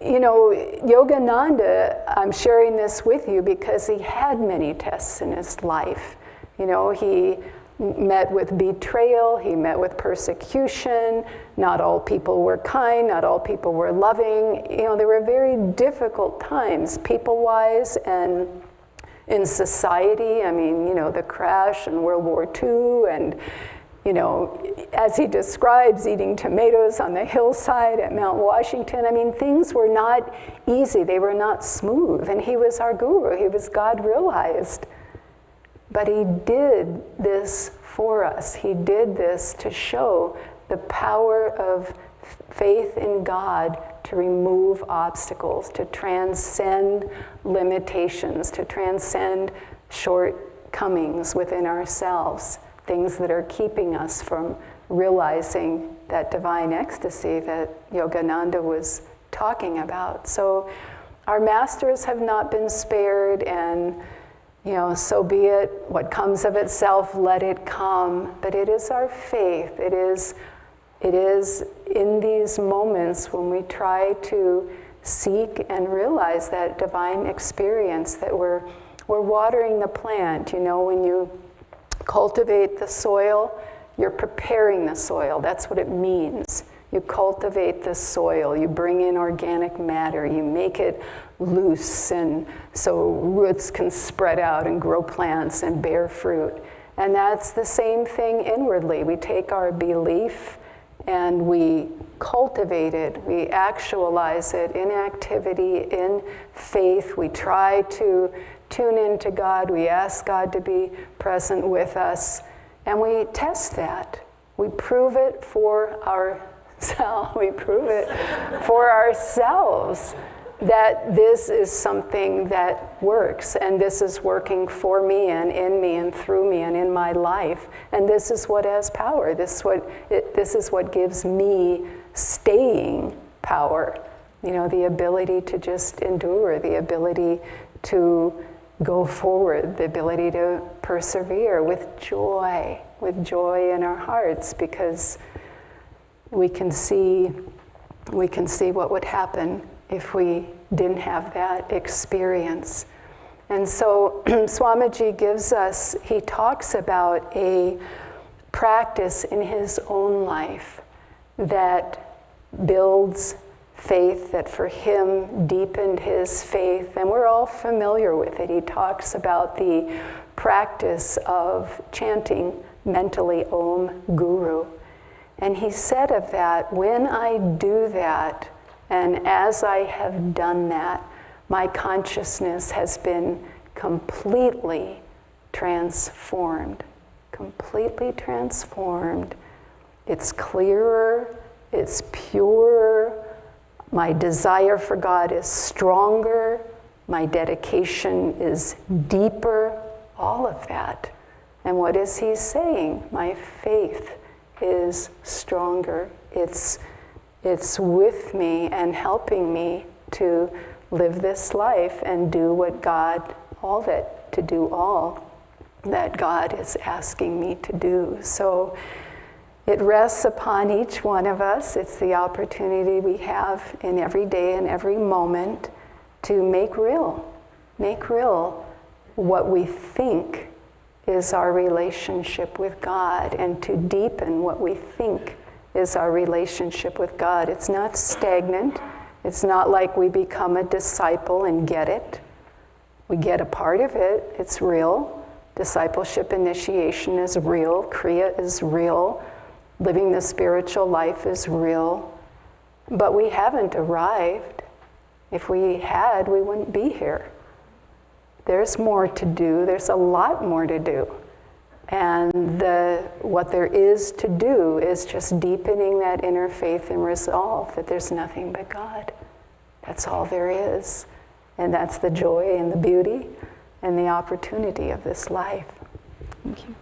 Yogananda, I'm sharing this with you because he had many tests in his life. He met with betrayal, he met with persecution, not all people were kind, not all people were loving. There were very difficult times, people-wise and in society. The crash in World War II, and, as he describes, eating tomatoes on the hillside at Mount Washington. Things were not easy, they were not smooth, and he was our guru, he was God realized. But he did this for us. He did this to show the power of faith in God to remove obstacles, to transcend limitations, to transcend shortcomings within ourselves, things that are keeping us from realizing that divine ecstasy that Yogananda was talking about. So our masters have not been spared, and so be it. What comes of itself, let it come. But it is our faith. It is in these moments when we try to seek and realize that divine experience that we're watering the plant. When you cultivate the soil, you're preparing the soil. That's what it means. You cultivate the soil, you bring in organic matter, you make it loose, and so roots can spread out and grow plants and bear fruit. And that's the same thing inwardly. We take our belief and we cultivate it, we actualize it in activity, in faith. We try to tune into God, we ask God to be present with us, and we test that. We prove it for ourselves. We prove it for ourselves that this is something that works, and this is working for me and in me and through me and in my life, and this is what has power. This is what gives me staying power. The ability to just endure, the ability to go forward, the ability to persevere with joy in our hearts, because we can see what would happen if we didn't have that experience. And so Swamiji he talks about a practice in his own life that builds faith, that for him deepened his faith, and we're all familiar with it. He talks about the practice of chanting mentally Om Guru. And he said of that, when I do that, and as I have done that, my consciousness has been completely transformed. Completely transformed. It's clearer, it's purer, my desire for God is stronger, my dedication is deeper, all of that. And what is he saying? My faith is stronger. It's with me and helping me to live this life and do all that God is asking me to do. So it rests upon each one of us. It's the opportunity we have in every day and every moment to make real what we think is our relationship with God, and to deepen what we think is our relationship with God. It's not stagnant. It's not like we become a disciple and get it. We get a part of it. It's real. Discipleship initiation is real. Kriya is real. Living the spiritual life is real. But we haven't arrived. If we had, we wouldn't be here. There's more to do. There's a lot more to do. And what there is to do is just deepening that inner faith and resolve that there's nothing but God. That's all there is. And that's the joy and the beauty and the opportunity of this life. Thank you.